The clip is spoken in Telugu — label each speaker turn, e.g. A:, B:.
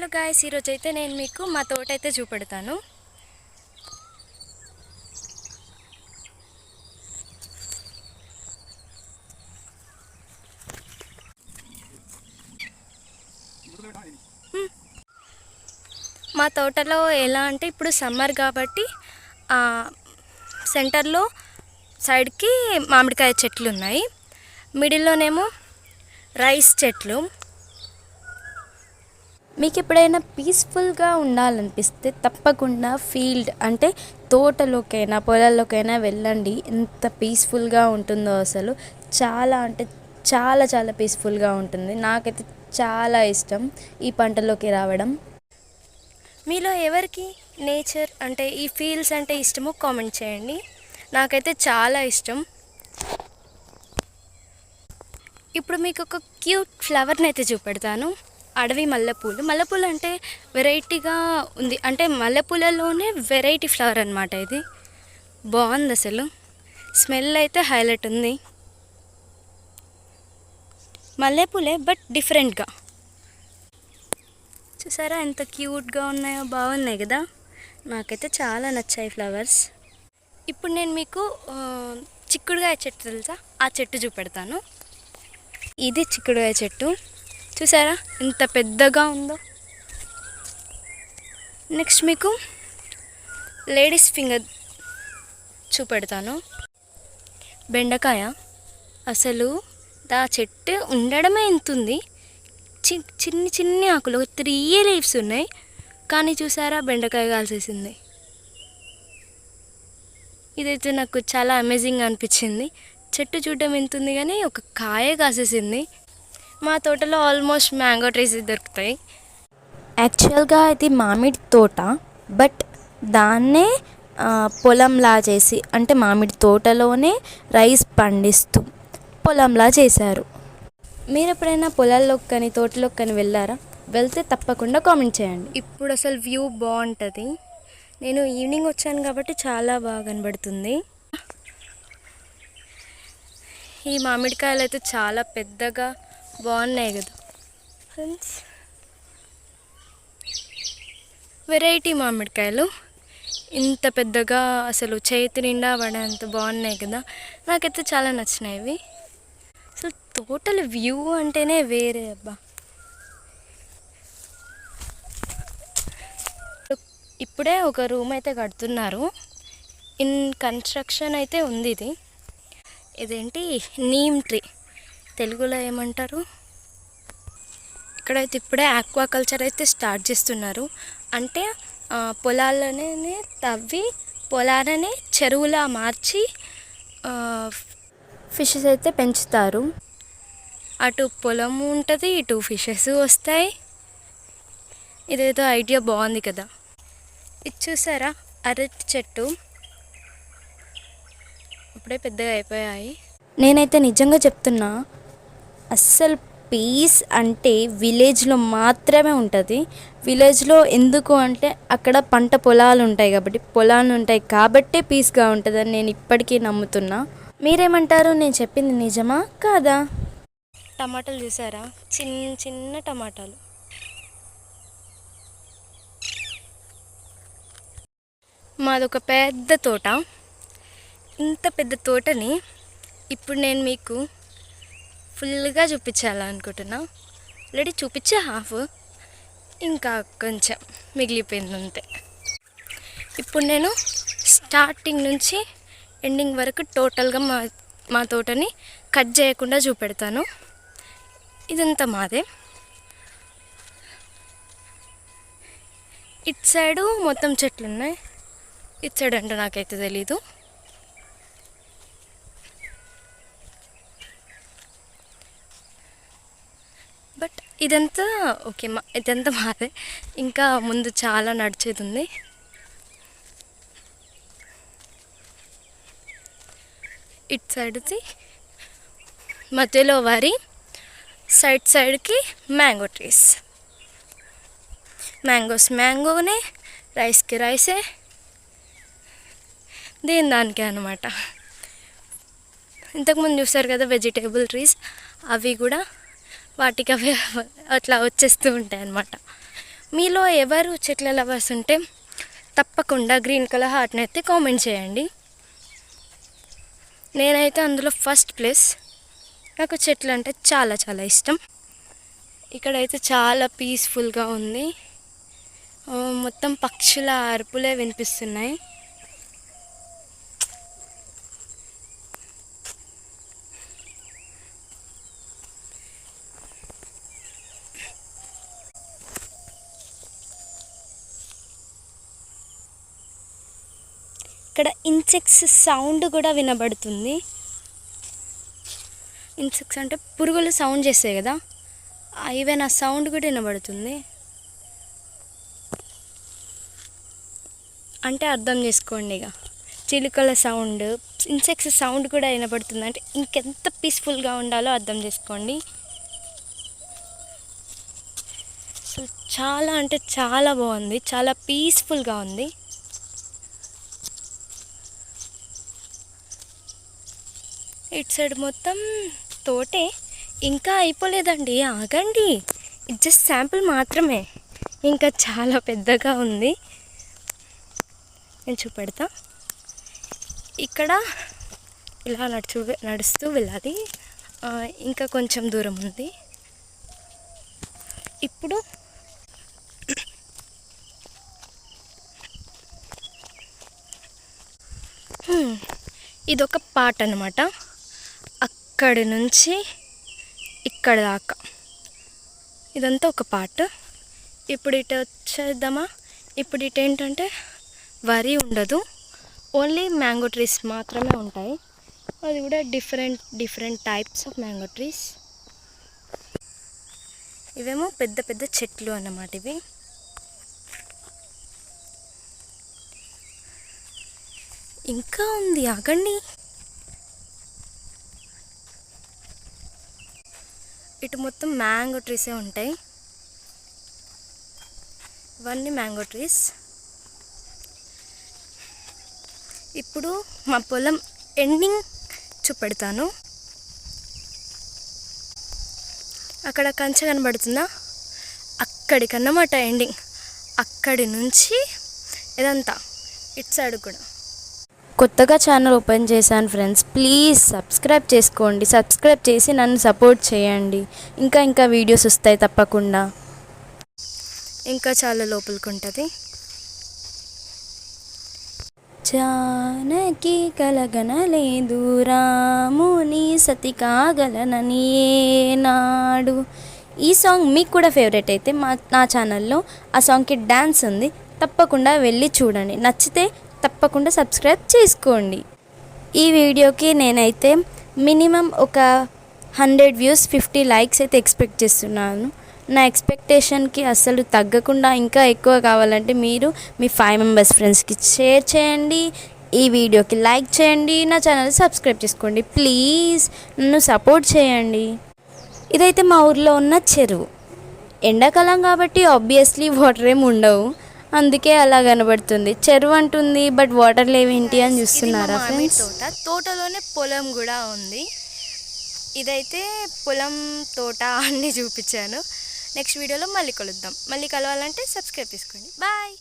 A: హలో గాయ్స్, ఈరోజు అయితే నేను మీకు మా తోట అయితే చూపెడతాను. మా తోటలో ఎలా అంటే ఇప్పుడు సమ్మర్ కాబట్టి సెంటర్లో సైడ్కి మామిడికాయ చెట్లు ఉన్నాయి, మిడిల్లోనేమో రైస్ చెట్లు. మీకు ఎప్పుడైనా పీస్ఫుల్గా ఉండాలనిపిస్తే తప్పకుండా ఫీల్డ్ అంటే తోటలోకైనా పొలాల్లోకైనా వెళ్ళండి. ఎంత పీస్ఫుల్గా ఉంటుందో అసలు చాలా అంటే చాలా చాలా పీస్ఫుల్గా ఉంటుంది. నాకైతే చాలా ఇష్టం ఈ పంటలోకి రావడం. మీలో ఎవరికి నేచర్ అంటే ఈ ఫీల్డ్స్ అంటే ఇష్టమో కామెంట్ చేయండి. నాకైతే చాలా ఇష్టం. ఇప్పుడు మీకు ఒక క్యూట్ ఫ్లవర్ని అయితే చూపెడతాను. అడవి మల్లెపూలు అంటే వెరైటీగా ఉంది, అంటే మల్లెపూలలోనే వెరైటీ ఫ్లవర్ అనమాట. ఇది బాగుంది అసలు, స్మెల్ అయితే హైలైట్ ఉంది. మల్లెపూలే బట్ డిఫరెంట్గా. చూసారా ఎంత క్యూట్గా ఉన్నాయో, బాగున్నాయి కదా. నాకైతే చాలా నచ్చాయి ఫ్లవర్స్. ఇప్పుడు నేను మీకు చిక్కుడుగాయ చెట్టు తెలుసా, ఆ చెట్టు చూపెడతాను. ఇది చిక్కుడుగాయ చెట్టు, చూసారా ఎంత పెద్దగా ఉందో. నెక్స్ట్ మీకు లేడీస్ ఫింగర్ చూపెడతాను. బెండకాయ అసలు ఆ చెట్టు ఉండడమే ఇంతుంది. చిన్ని చిన్ని ఆకులు 3 లీవ్స్ ఉన్నాయి, కానీ చూసారా బెండకాయ కాల్చేసింది. ఇదైతే నాకు చాలా అమేజింగ్ అనిపించింది. చెట్టు చూడడం ఇంతుంది కానీ ఒక కాయ కాసేసింది. మా తోటలో ఆల్మోస్ట్ మ్యాంగో ట్రీస్ దొరుకుతాయి. యాక్చువల్గా ఇది మామిడి తోట, బట్ దాన్నే పొలంలా చేసి, అంటే మామిడి తోటలోనే రైస్ పండిస్తూ పొలంలా చేశారు. మీరు ఎప్పుడైనా పొలాల్లోకి కానీ తోటలోకి కానీ వెళ్ళారా? వెళ్తే తప్పకుండా కామెంట్ చేయండి. ఇప్పుడు అసలు వ్యూ బాగుంటుంది. నేను ఈవినింగ్ వచ్చాను కాబట్టి చాలా బాగా కనబడుతుంది. ఈ మామిడికాయలు అయితే చాలా పెద్దగా బాగున్నాయి కదా ఫ్రెండ్స్. వెరైటీ మామిడికాయలు ఇంత పెద్దగా అసలు చేతి నిండా పడేంత బాగున్నాయి కదా. నాకైతే చాలా నచ్చినాయి ఇవి. అసలు టోటల్ వ్యూ అంటేనే వేరే అబ్బా. ఇప్పుడే ఒక రూమ్ అయితే కడుతున్నారు, ఇన్ కన్స్ట్రక్షన్ అయితే ఉంది. ఇదేంటి నీమ్ ట్రీ, తెలుగులో ఏమంటారు? ఇక్కడైతే ఇప్పుడే ఆక్వాకల్చర్ అయితే స్టార్ట్ చేస్తున్నారు. అంటే పొలాలనే తవ్వి పొలాలనే చెరువులా మార్చి ఫిషెస్ అయితే పెంచుతారు. అటు పొలం ఉంటుంది, ఇటు ఫిషెస్ వస్తాయి. ఇదేదో ఐడియా బాగుంది కదా. ఇది చూసారా అరటి చెట్టు, ఇప్పుడే పెద్దగా అయిపోయాయి. నేనైతే నిజంగా చెప్తున్నా, అస్సలు పీస్ అంటే విలేజ్లో మాత్రమే ఉంటుంది. విలేజ్లో ఎందుకు అంటే అక్కడ పంట పొలాలు ఉంటాయి కాబట్టి పీస్గా ఉంటుందని నేను ఇప్పటికీ నమ్ముతున్నా. మీరేమంటారు? నేను చెప్పింది నిజమా కాదా? టమాటాలు చూసారా, చిన్న చిన్న టమాటాలు. మాదొక పెద్ద తోట. ఇంత పెద్ద తోటని ఇప్పుడు నేను మీకు ఫుల్గా చూపించాలనుకుంటున్నా. ఆల్రెడీ చూపించే హాఫ్, ఇంకా కొంచెం మిగిలిపోయింది అంతే. ఇప్పుడు నేను స్టార్టింగ్ నుంచి ఎండింగ్ వరకు టోటల్గా మా తోటని కట్ చేయకుండా చూపెడతాను. ఇదంతా మాదే. ఇటు సైడు మొత్తం చెట్లు ఉన్నాయి, ఇటు సైడ్ అంటే నాకైతే తెలీదు. బట్ ఇదంతా ఓకే, ఇదంతా మాదే. ఇంకా ముందు చాలా నడిచేది ఉంది. ఇటు సైడ్ది మధ్యలో వరి, సైడ్కి మ్యాంగో ట్రీస్. మ్యాంగోనే, రైస్కి రైసే, దానికే అనమాట. ఇంతకుముందు చూస్తారు కదా వెజిటేబుల్ ట్రీస్, అవి కూడా వాటికి అవి అట్లా వచ్చేస్తూ ఉంటాయి అన్నమాట. మీలో ఎవరు చెట్ల లవర్స్ ఉంటే తప్పకుండా గ్రీన్ కలర్ హార్ట్ని అయితే కామెంట్ చేయండి. నేనైతే అందులో ఫస్ట్ ప్లేస్. నాకు చెట్లు అంటే చాలా చాలా ఇష్టం. ఇక్కడైతే చాలా పీస్ఫుల్గా ఉంది. మొత్తం పక్షుల అరుపులే వినిపిస్తున్నాయి. ఇక్కడ ఇన్సెక్ట్స్ సౌండ్ కూడా వినబడుతుంది. ఇన్సెక్ట్స్ అంటే పురుగులు సౌండ్ చేస్తాయి కదా, ఈవెన్ ఆ సౌండ్ కూడా వినబడుతుంది. అంటే అర్థం చేసుకోండి, ఇక చిలుకల సౌండ్, ఇన్సెక్ట్స్ సౌండ్ కూడా వినబడుతుంది అంటే ఇంకెంత పీస్ఫుల్గా ఉండాలో అర్థం చేసుకోండి. అసలు చాలా అంటే చాలా బాగుంది, చాలా పీస్ఫుల్గా ఉంది. ఇటు సైడ్ మొత్తం తోటే. ఇంకా అయిపోలేదండి, ఆగండి. ఇది జస్ట్ శాంపుల్ మాత్రమే, ఇంకా చాలా పెద్దగా ఉంది. నేను చూపెడతా. ఇక్కడ ఇలా నడుస్తూ వెళ్ళాలి. ఇంకా కొంచెం దూరం ఉంది. ఇప్పుడు ఇదొక పార్ట్ అన్నమాట. అక్కడి నుంచి ఇక్కడ దాకా ఇదంతా ఒక పార్ట్. ఇప్పుడు ఇటు వచ్చేద్దామా. ఇప్పుడు ఇటు ఏంటంటే వరి ఉండదు, ఓన్లీ మ్యాంగో ట్రీస్ మాత్రమే ఉంటాయి. అది కూడా different types of mango trees. ఇవేమో పెద్ద పెద్ద చెట్లు అన్నమాట. ఇవి ఇంకా ఉంది, ఆగండి. ఇటు మొత్తం మ్యాంగో ట్రీసే ఉంటాయి. ఇవన్నీ మ్యాంగో ట్రీస్. ఇప్పుడు మా పొలం ఎండింగ్ చూపెడతాను. అక్కడ కంచె కనబడుతుందా, అక్కడికన్నమాట ఎండింగ్. అక్కడి నుంచి ఇదంతా ఇటు సైడ్ కూడా. కొత్తగా ఛానల్ ఓపెన్ చేశాను ఫ్రెండ్స్, ప్లీజ్ సబ్స్క్రైబ్ చేసుకోండి. సబ్స్క్రైబ్ చేసి నన్ను సపోర్ట్ చేయండి. ఇంకా వీడియోస్ వస్తాయి తప్పకుండా. ఇంకా చాలా లోపలికి ఉంటుంది. జానకి కలగనలేదు రాముని సతి కాగలనని ఏనాడు. ఈ సాంగ్ మీకు కూడా ఫేవరెట్ అయితే నా ఛానల్లో ఆ సాంగ్కి డ్యాన్స్ ఉంది, తప్పకుండా వెళ్ళి చూడండి. నచ్చితే తప్పకుండా సబ్స్క్రైబ్ చేసుకోండి. ఈ వీడియోకి నేనైతే మినిమం ఒక 100 వ్యూస్ 50 లైక్స్ అయితే ఎక్స్పెక్ట్ చేస్తున్నాను. నా ఎక్స్పెక్టేషన్కి అస్సలు తగ్గకుండా ఇంకా ఎక్కువ కావాలంటే మీరు మీ 5 మెంబర్స్ ఫ్రెండ్స్కి షేర్ చేయండి. ఈ వీడియోకి లైక్ చేయండి, నా ఛానల్ సబ్స్క్రైబ్ చేసుకోండి. ప్లీజ్ నన్ను సపోర్ట్ చేయండి. ఇదైతే మా ఊర్లో ఉన్న చెరువు. ఎండాకాలం కాబట్టి ఆబ్వియస్లీ వాటర్ ఏమి ఉండవు, అందుకే అలా కనబడుతుంది. చెరువు అంటుంది బట్ వాటర్ లేవేంటి అని చూస్తున్నారా ఫ్రెండ్స్. తోటలోనే పొలం కూడా ఉంది. ఇదైతే పొలం తోట అన్నీ చూపించాను. నెక్స్ట్ వీడియోలో మళ్ళీ కలుద్దాం. మళ్ళీ కలవాలంటే సబ్స్క్రైబ్ చేసుకోండి. బాయ్.